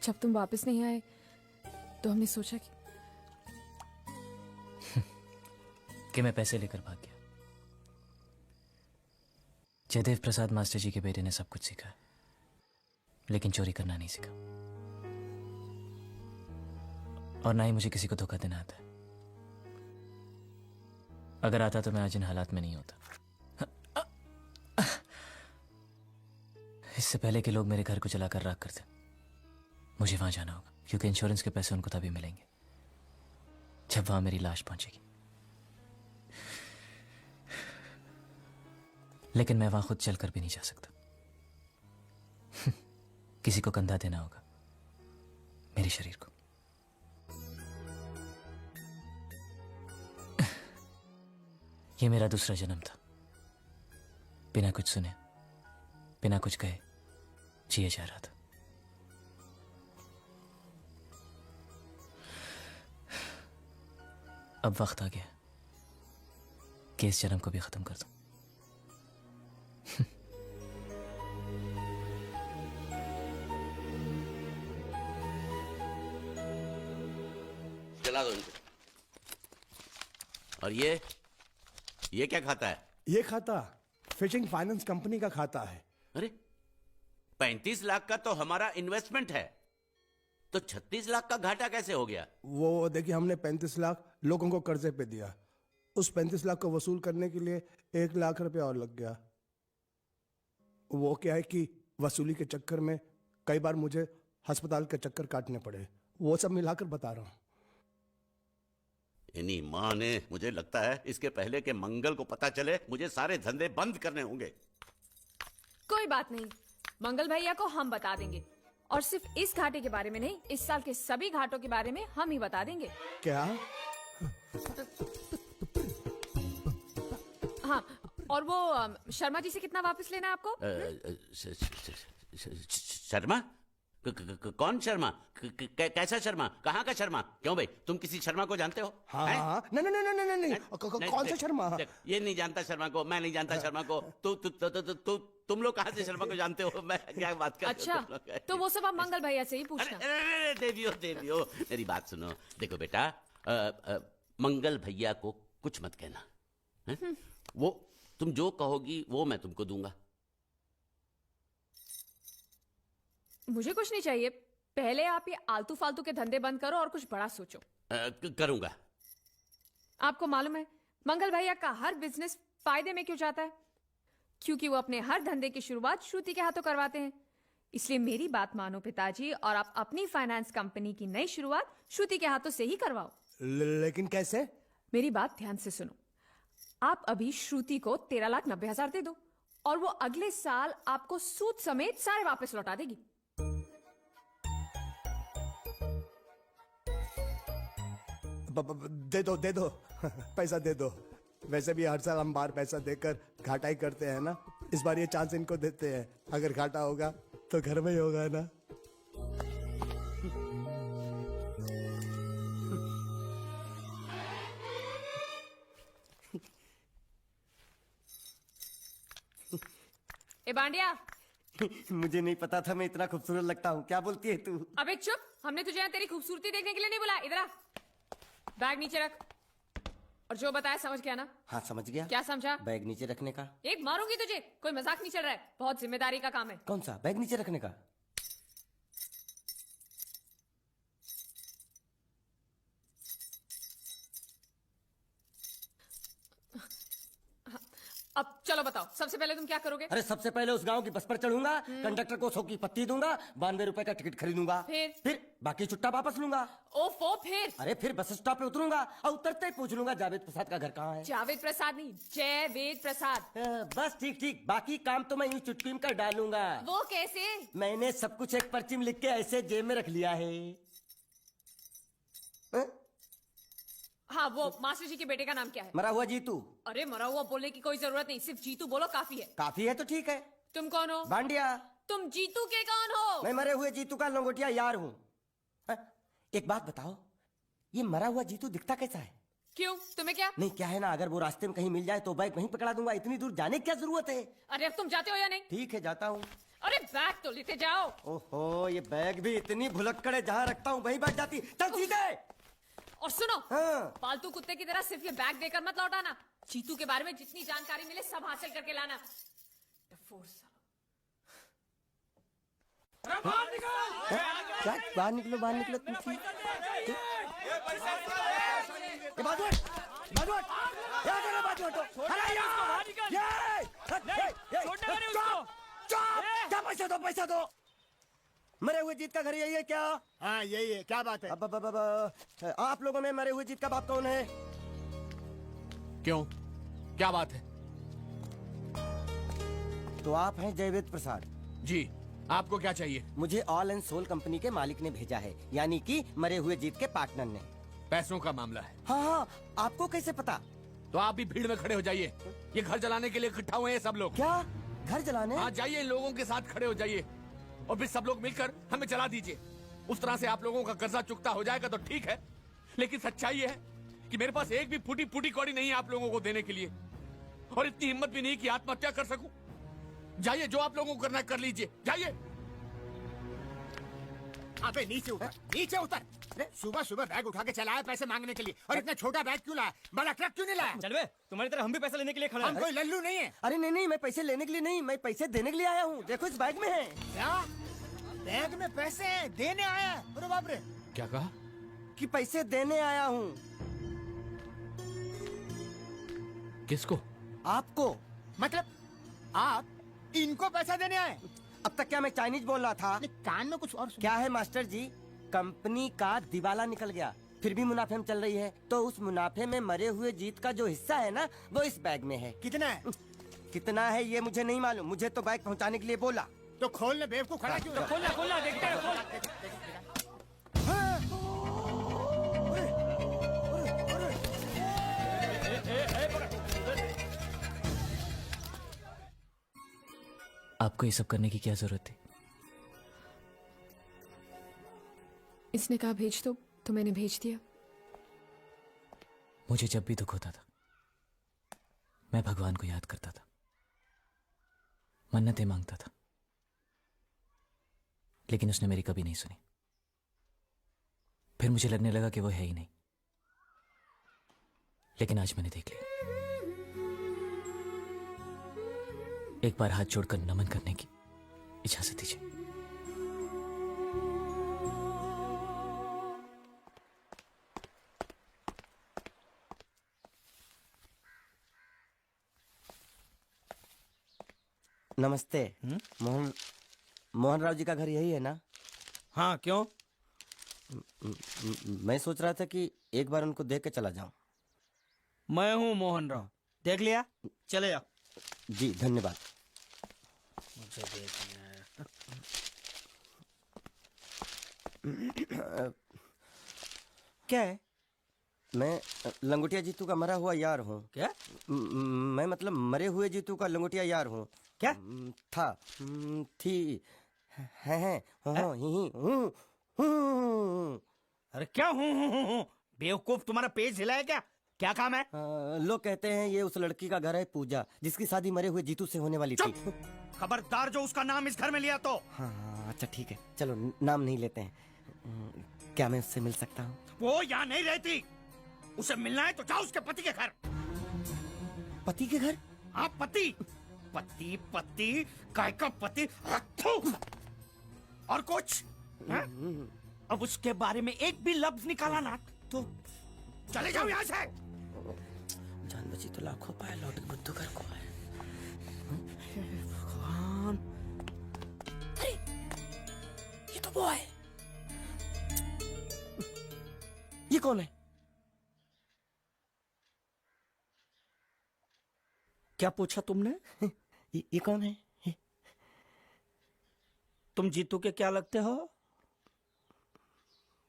जब तुम वापस नहीं आए तो हमने सोचा कि मैं पैसे लेकर भाग गया। जयदेव प्रसाद मास्टर जी के बेटे ने सब कुछ सीखा, लेकिन चोरी करना नहीं सीखा, और ना ही मुझे किसी को धोखा देना आता है। अगर आता तो मैं आज इन हालात में नहीं होता। इससे पहले कि लोग मेरे घर को जलाकर राख कर दें, मुझे वहां जाना होगा, क्योंकि इंश्योरेंस के पैसे उनको तभी मिलेंगे जब वहां मेरी लाश पहुंचेगी। लेकिन मैं वहां खुद चलकर भी नहीं जा सकता। किसी को कंधा देना होगा, मेरे शरीर को। यह मेरा दूसरा जन्म था। बिना कुछ सुने, बिना कुछ कहे जिए जा रहा था। अब वक्त आ गया कि इस जन्म को भी खत्म कर दूं। चला दो इनको। और ये क्या खाता है? ये खाता फिशिंग फाइनेंस कंपनी का खाता है। अरे 35 लाख का तो हमारा इन्वेस्टमेंट है, तो 36 लाख का घाटा कैसे हो गया? वो देखिए, हमने 35 लाख लोगों को कर्जे पे दिया। उस 35 लाख को वसूल करने के लिए 1 लाख रुपया और लग गया। वो क्या है कि वसूली के चक्कर में कई बार मुझे अस्पताल के चक्कर काटने पड़े। वो सब मिलाकर बता रहा हूं। इन्हीं माँ ने, मुझे लगता है इसके पहले के मंगल को पता चले, मुझे सारे धंधे बंद करने होंगे। कोई बात नहीं, मंगल भैया को हम बता देंगे, और सिर्फ इस घाटे के बारे में नहीं, इस साल के सभी घाटों के बारे में हम ही बता देंगे। क्या? हाँ, और वो शर्मा जी से कितना वापस लेना है आपको? शर्मा? कौन शर्मा? कैसा शर्मा? कहाँ का शर्मा? क्यों भाई, तुम किसी शर्मा को जानते हो? हाँ हैं? हाँ नहीं नहीं नहीं नहीं नहीं हैं? कौन सा देख, शर्मा? देख, ये नहीं जानता शर्मा को, मैं नहीं जानता शर्मा को। तुम लोग कहाँ से शर्मा को जानते हो? मैं क्या बात कर रहे हो अच्छा तुम लोग? तो वो सब आप मंगल भैया से ही अरे पूछना। अरे, अरे, देवियो देवियो, मेरी बात सुनो। देखो बेटा, मंगल भैया को कुछ मत कहना, हैं? वो तुम जो कहोगी वो मैं तुमको दूंगा। मुझे कुछ नहीं चाहिए, पहले आप ये आलतू फालतू के धंधे बंद करो और कुछ बड़ा सोचो। करूंगा। आपको मालूम है मंगल भैया का हर बिजनेस फायदे में क्यों जाता है? क्योंकि वो अपने हर धंधे की शुरुआत श्रुति के हाथों करवाते हैं। इसलिए मेरी बात मानो पिताजी, और आप अपनी फाइनेंस कंपनी की नई शुरुआत श्रुति के हाथों से ही करवाओ। लेकिन कैसे? मेरी बात ध्यान से सुनो। आप अभी श्रुति को 13,90,000 दे दो और वो अगले साल आपको सूद समेत सारे वापस लौटा देगी। दे दो पैसा दे दो। वैसे भी हर साल हम बाहर पैसा देकर घाटा ही करते हैं ना, इस बार ये चांस इनको देते हैं। अगर घाटा होगा तो घर में ही होगा ना। ए बांडिया, मुझे नहीं पता था मैं इतना खूबसूरत लगता हूँ। क्या बोलती है तू? अबे चुप, हमने तुझे यहाँ तेरी खूबसूरती देखने के लिए नहीं बुलाया। इधर आ, बैग नीचे रख और जो बताया समझ गया ना? हाँ समझ गया। क्या समझा? बैग नीचे रखने का। एक मारूंगी तुझे, कोई मजाक नहीं चल रहा है, बहुत जिम्मेदारी का काम है। कौन सा? बैग नीचे रखने का। अब चलो बताओ, सबसे पहले तुम क्या करोगे? अरे सबसे पहले उस गांव की बस पर चढ़ूंगा, कंडक्टर को 100 की पत्ती दूंगा, 92 रुपए का टिकट खरीदूंगा, फिर बाकी छुट्टा वापस लूंगा। ओफो, फिर? अरे फिर बस स्टॉप पे उतरूंगा और उतरते ही पूछ लूंगा जावेद प्रसाद का घर कहाँ है। जावेद प्रसाद नहीं, जयवेद प्रसाद। बस ठीक ठीक, बाकी काम तो मैं यूं चुटकी में कर डालूंगा। वो कैसे? मैंने सब कुछ एक पर्ची में लिख के ऐसे जेब में रख लिया है। हाँ, वो मास्टर जी के बेटे का नाम क्या है? मरा हुआ जीतू। अरे मरा हुआ बोलने की कोई जरूरत नहीं, सिर्फ जीतू बोलो काफी है। काफी है तो ठीक है। तुम कौन हो? बांडिया। तुम जीतू के कौन हो? मैं मरे हुए जीतू का लंगोटिया यार हूँ। एक बात बताओ, ये मरा हुआ जीतू दिखता कैसा है? क्यों, तुम्हें क्या? नहीं क्या है ना, अगर वो रास्ते में कहीं मिल जाए तो बैग वहीं पकड़ा दूंगा। इतनी दूर जाने की क्या जरूरत है? अरे अब तुम जाते हो या नहीं? ठीक है जाता हूँ। अरे बैग तो लेते जाओ। ओहो, ये बैग भी इतनी भुलक्कड़ है, जहाँ रखता हूँ वहीं बैठ जाती। चल सीधे। और सुनो, हाँ। पालतू कुत्ते की तरह सिर्फ ये बैग देकर मत लौटाना। चीतू के बारे में जितनी जानकारी मिले सब हासिल करके लाना। क्या? बाहर निकलो बाहर निकलो तुम। क्या पैसा दो, पैसा दो। मरे हुए जीत का घर यही है क्या? हाँ यही है। क्या बात है? अब आप लोगों में मरे हुए जीत का बाप कौन है? क्यों, क्या बात है? तो आप हैं जयवेद प्रसाद जी, आपको क्या चाहिए? मुझे ऑल एंड सोल कंपनी के मालिक ने भेजा है, यानी कि मरे हुए जीत के पार्टनर ने। पैसों का मामला है। हाँ हाँ, आपको कैसे पता? तो आप भी भीड़ में खड़े हो जाइए। ये घर जलाने के लिए इकट्ठा हुए हैं सब लोग। क्या घर जलाने? हाँ जाइए, इन लोगों के साथ खड़े हो जाइए और फिर सब लोग मिलकर हमें जला दीजिए। उस तरह से आप लोगों का कर्जा चुकता हो जाएगा तो ठीक है, लेकिन सच्चाई ये है कि मेरे पास एक भी फूटी फूटी कौड़ी नहीं है आप लोगों को देने के लिए, और इतनी हिम्मत भी नहीं कि आत्महत्या कर सकूं। जाइए, जो आप लोगों को करना है कर लीजिए, जाइए। अबे नीचे उतर, नीचे उतर। सुबह सुबह बैग उठा के चला है पैसे मांगने के लिए, और इतना छोटा बैग क्यों लाया? बड़ा ट्रक क्यों नहीं लाया? चल बे, तुम्हारी तरह हम भी पैसा लेने के लिए खड़े हैं। हम कोई लल्लू नहीं है। अरे नहीं नहीं, मैं पैसे लेने के लिए नहीं, मैं पैसे देने के लिए आया हूँ। देखो इस बैग में है। क्या बैग में पैसे हैं? देने आया? अरे बाप रे। क्या कहा? कि पैसे देने आया हूँ। किसको? आपको। मतलब आप इनको पैसा देने आए? अब तक क्या मैं चाइनीज बोल रहा था? कान में कुछ और क्या है मास्टर जी, कंपनी का दिवाला निकल गया, फिर भी मुनाफे में चल रही है, तो उस मुनाफे में मरे हुए जीत का जो हिस्सा है ना, वो इस बैग में है। कितना है? कितना है ये मुझे नहीं मालूम, मुझे तो बैग पहुंचाने के लिए बोला। तो खोल ले, बेवकूफ खड़ा क्यों? खोलना खोलना, देखते हैं, खोल। आपको ये सब करने की क्या जरूरत थी? इसने कहा भेज दो तो मैंने भेज दिया। मुझे जब भी दुख होता था मैं भगवान को याद करता था, मन्नतें मांगता था, लेकिन उसने मेरी कभी नहीं सुनी। फिर मुझे लगने लगा कि वो है ही नहीं, लेकिन आज मैंने देख लिया। एक बार हाथ जोड़कर नमन करने की इजाजत दीजिए। नमस्ते। मोहन राव जी का घर यही है ना? हाँ, क्यों? मैं सोच रहा था कि एक बार उनको देख के चला जाऊं। मैं हूँ मोहन राव, देख लिया, चले जाओ। जी धन्यवाद। मुझे देखना है। क्या है? मैं लंगोटिया जीतू का मरा हुआ यार हूँ। क्या? मैं मतलब मरे हुए जीतू का लंगोटिया यार हूँ। क्या? था, थी, है, हूँ। अरे क्या हूँ? बेवकूफ, तुम्हारा पेज हिला है क्या? क्या काम है? लोग कहते हैं ये उस लड़की का घर है पूजा, जिसकी शादी मरे हुए जीतू से होने वाली थी। खबरदार जो उसका नाम इस घर में लिया तो। हाँ अच्छा ठीक है, चलो नाम नहीं लेते हैं। क्या मैं उससे मिल सकता हूँ? वो यहाँ नहीं रहती, उसे मिलना है तो जाओ उसके पति के घर। पति के घर? हाँ पति, पति पति काय का पति रखो। और कुछ है? अब उसके बारे में एक भी लफ्ज निकाला ना तो चले जाओ यहाँ से। जान बची तो लाखों पाए, लौट के बुद्धू घर को आए। भगवान, अरे ये तो वो है। ये कौन है? क्या पूछा तुमने? ये कौन है? तुम जीतू के क्या लगते हो?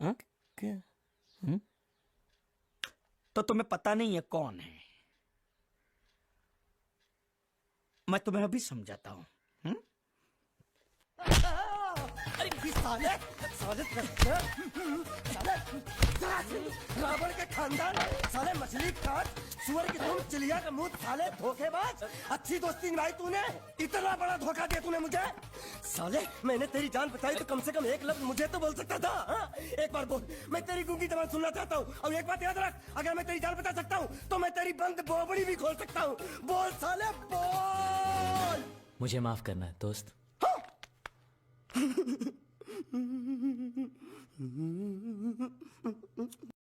हाँ? क्या? तो तुम्हें पता नहीं है कौन है? मैं तुम्हें अभी समझाता हूँ। अरे साले साले रावण के खानदान, साले मछली काट, सुअर की तुम, चिड़िया का मुंह, साले धोखेबाज। अच्छी दोस्ती निभाई तूने, इतना बड़ा धोखा दिया तूने मुझे। साले मैंने तेरी जान बचाई तो कम से कम एक लफ्ज मुझे तो बोल सकता था। हाँ? एक बार बोल, मैं तेरी गूंगी जबान सुनना चाहता हूँ। और एक बात याद रख, अगर मैं तेरी जान बचा सकता हूँ तो मैं तेरी बंद बोबड़ी भी खोल सकता हूँ। बोल साले बोल। मुझे माफ करना है दोस्त।